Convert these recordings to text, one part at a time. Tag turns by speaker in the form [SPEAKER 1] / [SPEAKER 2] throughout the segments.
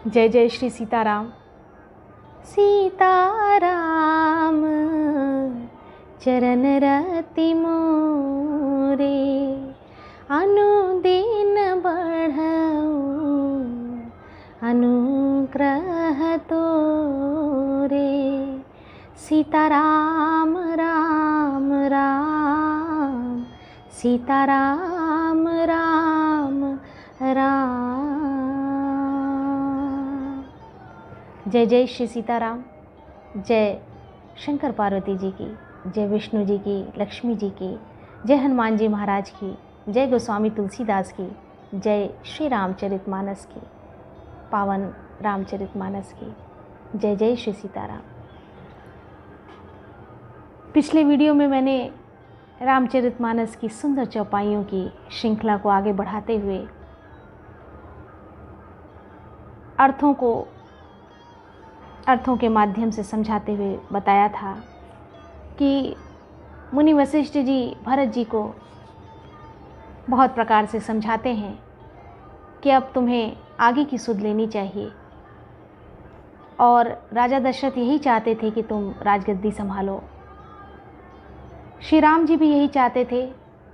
[SPEAKER 1] जय जय श्री सीताराम। सीताराम चरण रति मोरे, अनुदिन बढ़ऊ अनुग्रह तोरे। सीताराम राम राम, सीताराम राम राम। जय जय श्री सीताराम। जय शंकर पार्वती जी की, जय विष्णु जी की, लक्ष्मी जी की, जय हनुमान जी महाराज की, जय गोस्वामी तुलसीदास की, जय श्री रामचरितमानस की, पावन रामचरितमानस की। जय जय श्री सीताराम। पिछले वीडियो में मैंने रामचरितमानस की सुंदर चौपाइयों की श्रृंखला को आगे बढ़ाते हुए अर्थों के माध्यम से समझाते हुए बताया था कि मुनि वशिष्ठ जी भरत जी को बहुत प्रकार से समझाते हैं कि अब तुम्हें आगे की सुध लेनी चाहिए, और राजा दशरथ यही चाहते थे कि तुम राजगद्दी संभालो। श्री राम जी भी यही चाहते थे,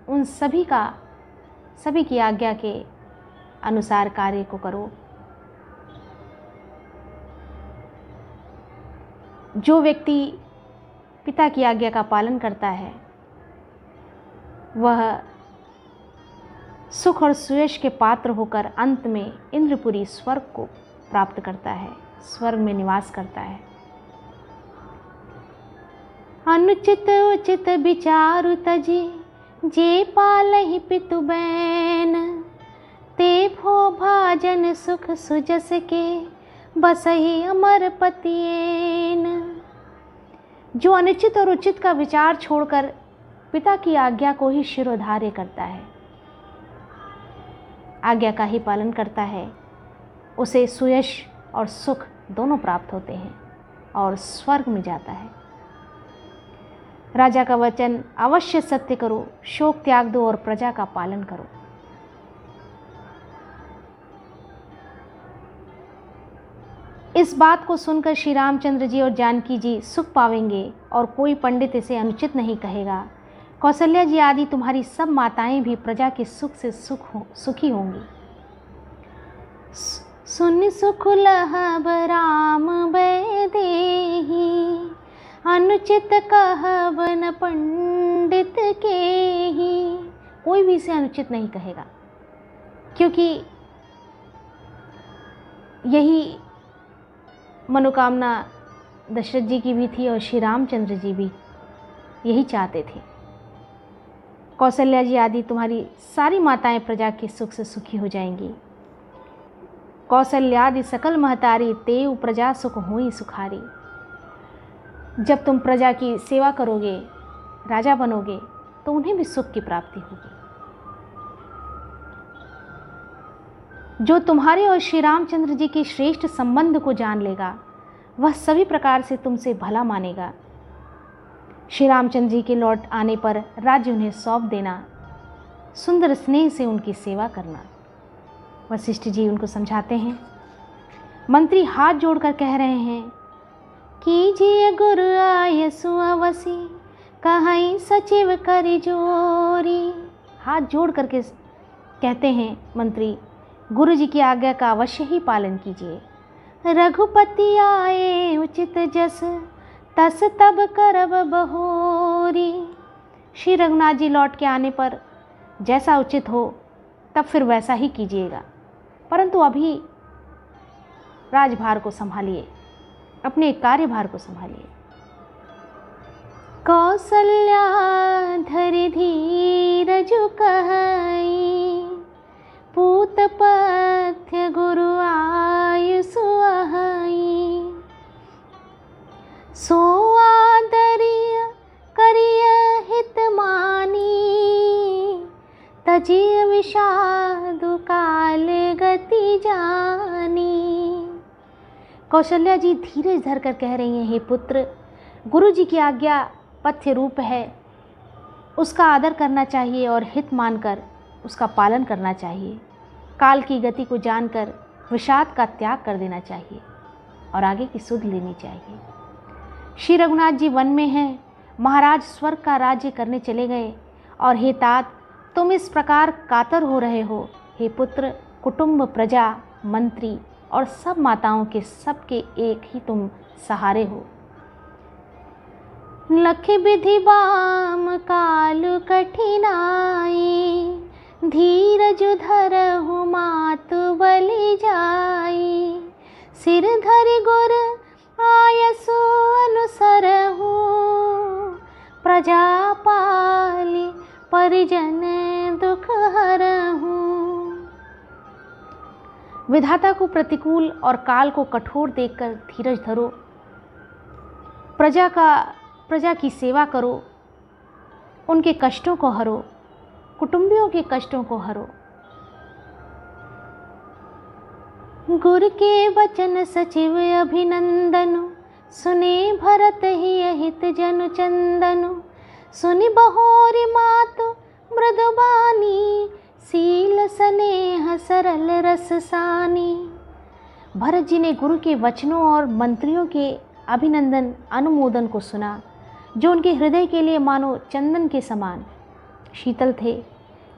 [SPEAKER 1] उन सभी की आज्ञा के अनुसार कार्य को करो। जो व्यक्ति पिता की आज्ञा का पालन करता है वह सुख और सुयश के पात्र होकर अंत में इंद्रपुरी स्वर्ग को प्राप्त करता है, स्वर्ग में निवास करता है। अनुचित उचित विचारु तजी, जे पालहि पितु बैन, ते भो भाजन सुख सुजस के, बसहि अमर पतियेन। जो अनुचित और उचित का विचार छोड़कर पिता की आज्ञा को ही शिरोधार्य करता है, आज्ञा का ही पालन करता है, उसे सुयश और सुख दोनों प्राप्त होते हैं और स्वर्ग में जाता है। राजा का वचन अवश्य सत्य करो, शोक त्याग दो और प्रजा का पालन करो। इस बात को सुनकर श्री रामचंद्र जी और जानकी जी सुख पावेंगे और कोई पंडित इसे अनुचित नहीं कहेगा। कौशल्या जी आदि तुम्हारी सब माताएं भी प्रजा के सुख से सुखी होंगी। सुन सुख लहब राम बैदेही, अनुचित कहब न पंडित के ही। कोई भी इसे अनुचित नहीं कहेगा, क्योंकि यही मनोकामना दशरथ जी की भी थी और श्री रामचंद्र जी भी यही चाहते थे। कौशल्या जी आदि तुम्हारी सारी माताएं प्रजा के सुख से सुखी हो जाएंगी। कौशल्यादि सकल महतारी, तेव प्रजा सुख होई सुखारी। जब तुम प्रजा की सेवा करोगे, राजा बनोगे, तो उन्हें भी सुख की प्राप्ति होगी। जो तुम्हारे और श्री रामचंद्र जी के श्रेष्ठ संबंध को जान लेगा, वह सभी प्रकार से तुमसे भला मानेगा। श्री रामचंद्र जी के लौट आने पर राज्य उन्हें सौंप देना, सुंदर स्नेह से उनकी सेवा करना। वशिष्ठ जी उनको समझाते हैं। मंत्री हाथ जोड़कर कह रहे हैं, कीजिए गुरु आयसु अवसी, कहीं सचिव करी जोरी। हाथ जोड़ करके कहते हैं मंत्री, गुरु जी की आज्ञा का अवश्य ही पालन कीजिए। रघुपति आए उचित जस, तस तब करब बहोरी। श्री रघुनाथ जी लौट के आने पर जैसा उचित हो तब फिर वैसा ही कीजिएगा, परंतु अभी राजभार को संभालिए, अपने कार्यभार को संभालिए। कौशल्या धरि धीरजु कहई, पूत पथ्य गुरु आयुषु अहई। सो आदरिय करिय हित मानी, तजिय विषादु काल गति जानी। कौशल्या जी धीरज धर कर कह रही हैं, हे पुत्र, गुरु जी की आज्ञा पथ्य रूप है, उसका आदर करना चाहिए और हित मानकर उसका पालन करना चाहिए। काल की गति को जानकर विषाद का त्याग कर देना चाहिए और आगे की सुध लेनी चाहिए। श्री रघुनाथ जी वन में हैं, महाराज स्वर्ग का राज्य करने चले गए और हे तात तुम इस प्रकार कातर हो रहे हो। हे पुत्र, कुटुंब, प्रजा, मंत्री और सब माताओं के सबके एक ही तुम सहारे हो। लख विधि बाम काल कठिनाई, धीरज धरहु मातु बलि जाई। सिर धरि गुर आयसु अनुसरहु, प्रजा पालि परिजन दुख हरहु। विधाता को प्रतिकूल और काल को कठोर देखकर धीरज धरो, प्रजा की सेवा करो, उनके कष्टों को हरो, कुटुंबियों के कष्टों को हरो। गुर के वचन सचिव अभिनंदनु, सुने भरत ही अहित जनु चंदनु। सुनि बहोरी मातु मृदुबानी, सील स्नेह सरल रस सानी। भरत जी ने गुरु के वचनों और मंत्रियों के अभिनंदन अनुमोदन को सुना, जो उनके हृदय के लिए मानो चंदन के समान शीतल थे।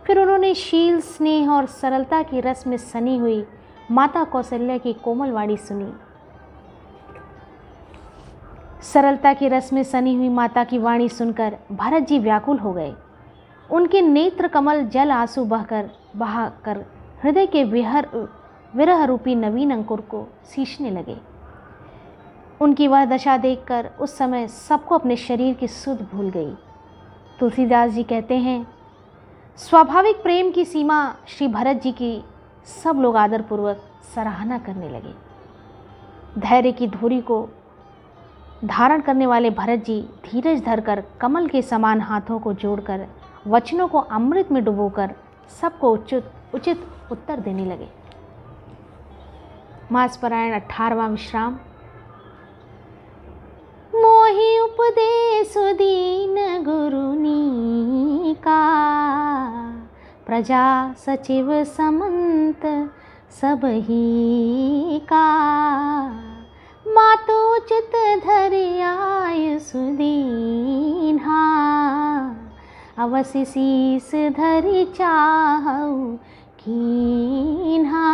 [SPEAKER 1] फिर उन्होंने शील, स्नेह और सरलता की रस में सनी हुई माता कौशल्या की कोमल वाणी सुनी। सरलता की रस में सनी हुई माता की वाणी सुनकर भरत जी व्याकुल हो गए। उनके नेत्र कमल जल आंसू बहाकर हृदय के विरह रूपी नवीन अंकुर को सींचने लगे। उनकी वह दशा देखकर उस समय सबको अपने शरीर की सुध भूल गई। तुलसीदास जी कहते हैं, स्वाभाविक प्रेम की सीमा श्री भरत जी की सब लोग आदरपूर्वक सराहना करने लगे। धैर्य की धुरी को धारण करने वाले भरत जी धीरज धरकर कमल के समान हाथों को जोड़कर वचनों को अमृत में डुबोकर सबको उचित उत्तर देने लगे। मासपरायण 18वां विश्राम। मोहि उपदेश दीन गुरुनी का, प्रजा सचिव समंत सब ही का। मातु चित धरि आय सुदीन्हा, अवसि शीस धरि चाहउ कीन्हा।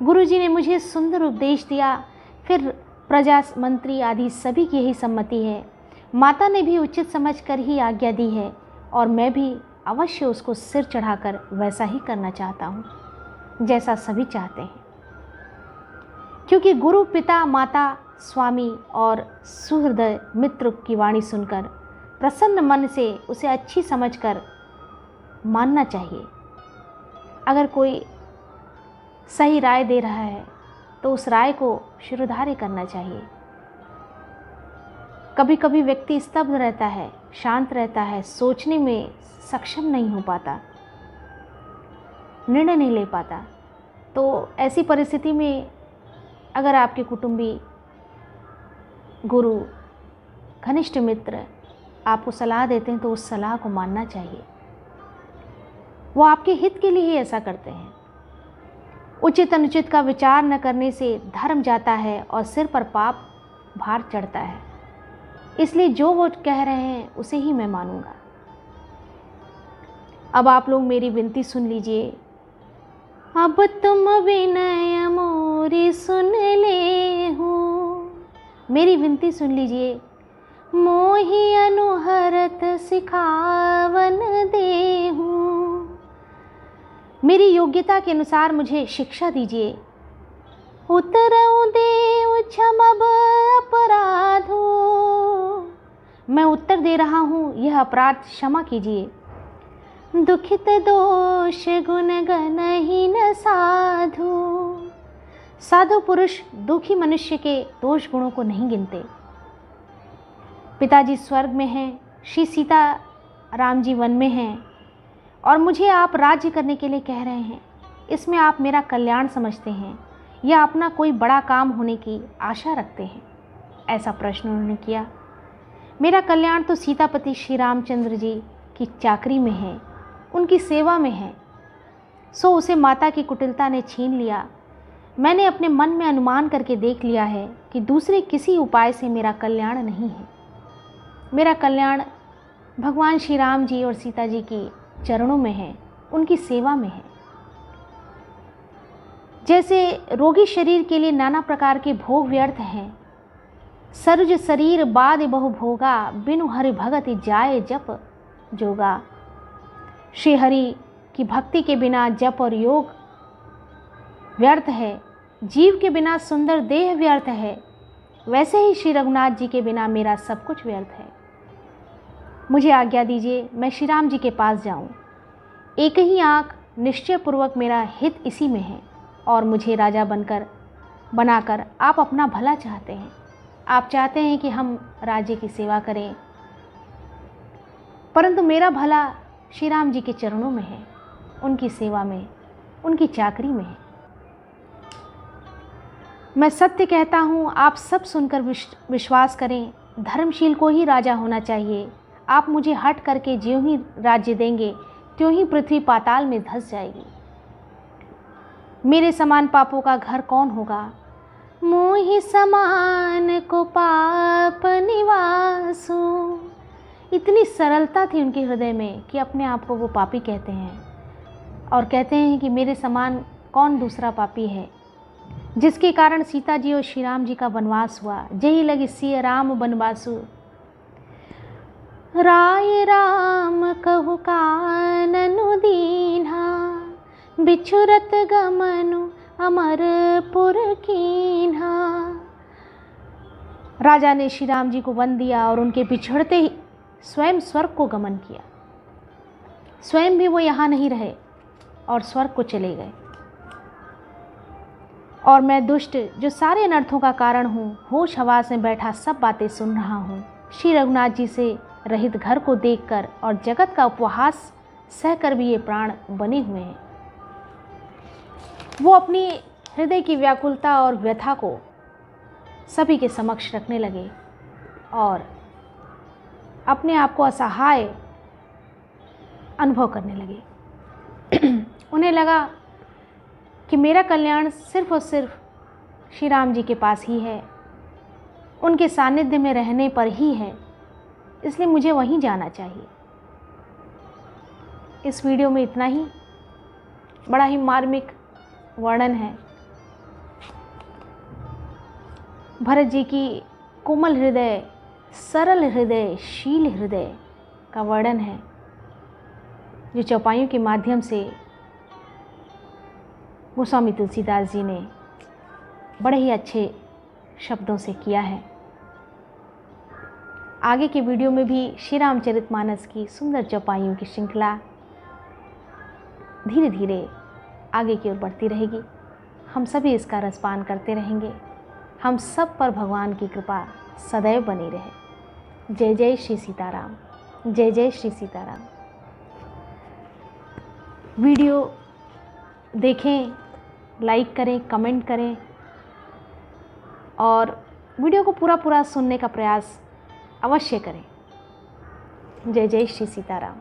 [SPEAKER 1] गुरुजी ने मुझे सुंदर उपदेश दिया। फिर प्रजा, मंत्री आदि सभी की यही सम्मति है। माता ने भी उचित समझकर ही आज्ञा दी है और मैं भी अवश्य उसको सिर चढ़ाकर वैसा ही करना चाहता हूँ जैसा सभी चाहते हैं। क्योंकि गुरु, पिता, माता, स्वामी और सुहृदय मित्र की वाणी सुनकर प्रसन्न मन से उसे अच्छी समझकर मानना चाहिए। अगर कोई सही राय दे रहा है तो उस राय को शिरोधार्य करना चाहिए। कभी कभी व्यक्ति स्तब्ध रहता है, शांत रहता है, सोचने में सक्षम नहीं हो पाता, निर्णय नहीं ले पाता। तो ऐसी परिस्थिति में अगर आपके कुटुंबी, गुरु, घनिष्ठ मित्र आपको सलाह देते हैं तो उस सलाह को मानना चाहिए। वो आपके हित के लिए ही ऐसा करते हैं। उचित अनुचित का विचार न करने से धर्म जाता है और सिर पर पाप भार चढ़ता है। इसलिए जो वो कह रहे हैं उसे ही मैं मानूंगा। अब आप लोग मेरी विनती सुन लीजिए। अब तुम विनय मोरी सुन ले हूँ, मेरी विनती सुन लीजिए। मोहि अनुहरत सिखावन दे हूँ, मेरी योग्यता के अनुसार मुझे शिक्षा दीजिए। उत्तरऊ देव क्षमब अपराधो, मैं उत्तर दे रहा हूँ, यह अपराध क्षमा कीजिए। दुखित दोष गुण गणहीन साधु, साधु पुरुष दुखी मनुष्य के दोष गुणों को नहीं गिनते। पिताजी स्वर्ग में हैं, श्री सीता राम जी वन में हैं और मुझे आप राज्य करने के लिए कह रहे हैं। इसमें आप मेरा कल्याण समझते हैं या अपना कोई बड़ा काम होने की आशा रखते हैं? ऐसा प्रश्न उन्होंने किया। मेरा कल्याण तो सीतापति श्री रामचंद्र जी की चाकरी में है, उनकी सेवा में है। सो उसे माता की कुटिलता ने छीन लिया। मैंने अपने मन में अनुमान करके देख लिया है कि दूसरे किसी उपाय से मेरा कल्याण नहीं है। मेरा कल्याण भगवान श्री राम जी और सीता जी के चरणों में है, उनकी सेवा में है। जैसे रोगी शरीर के लिए नाना प्रकार के भोग व्यर्थ हैं, सरुज शरीर बाद बहु भोगा, बिनु हरि भगति जाए जप जोगा। श्री हरि की भक्ति के बिना जप और योग व्यर्थ है, जीव के बिना सुंदर देह व्यर्थ है, वैसे ही श्री रघुनाथ जी के बिना मेरा सब कुछ व्यर्थ है। मुझे आज्ञा दीजिए मैं श्री राम जी के पास जाऊं। एक ही आँख निश्चय पूर्वक मेरा हित इसी में है और मुझे राजा बनाकर आप अपना भला चाहते हैं। आप चाहते हैं कि हम राज्य की सेवा करें, परंतु मेरा भला श्री राम जी के चरणों में है, उनकी सेवा में, उनकी चाकरी में है। मैं सत्य कहता हूँ, आप सब सुनकर विश्वास करें। धर्मशील को ही राजा होना चाहिए। आप मुझे हट करके ज्यों ही राज्य देंगे त्यों ही पृथ्वी पाताल में धंस जाएगी। मेरे समान पापों का घर कौन होगा? मोहि समान को पाप निवासु। इतनी सरलता थी उनके हृदय में कि अपने आप को वो पापी कहते हैं और कहते हैं कि मेरे समान कौन दूसरा पापी है, जिसके कारण सीता जी और श्री राम जी का वनवास हुआ। जही लगी सिय राम बनवासु। राय राम कहु काननु दीन्हा, बिछुरत गमनु अमरपुर कीन्हा। राजा ने श्री राम जी को वन दिया और उनके बिछड़ते ही स्वयं स्वर्ग को गमन किया। स्वयं भी वो यहाँ नहीं रहे और स्वर्ग को चले गए। और मैं दुष्ट जो सारे अनर्थों का कारण हूँ, होश हवास में बैठा सब बातें सुन रहा हूँ। श्री रघुनाथ जी से रहित घर को देखकर और जगत का उपहास सहकर भी ये प्राण बने हुए हैं। वो अपनी हृदय की व्याकुलता और व्यथा को सभी के समक्ष रखने लगे और अपने आप को असहाय अनुभव करने लगे। उन्हें लगा कि मेरा कल्याण सिर्फ और सिर्फ श्री राम जी के पास ही है, उनके सानिध्य में रहने पर ही है, इसलिए मुझे वहीं जाना चाहिए। इस वीडियो में इतना ही। बड़ा ही मार्मिक वर्णन है भरत जी की कोमल हृदय, सरल हृदय, शील हृदय का वर्णन है, जो चौपाइयों के माध्यम से गोस्वामी तुलसीदास जी ने बड़े ही अच्छे शब्दों से किया है। आगे के वीडियो में भी श्री रामचरितमानस की सुंदर चौपाइयों की श्रृंखला धीरे धीरे आगे की ओर बढ़ती रहेगी। हम सभी इसका रसपान करते रहेंगे। हम सब पर भगवान की कृपा सदैव बनी रहे। जय जय श्री सीताराम, जय जय श्री सीताराम। वीडियो देखें, लाइक करें, कमेंट करें और वीडियो को पूरा सुनने का प्रयास अवश्य करें। जय जय श्री सीताराम।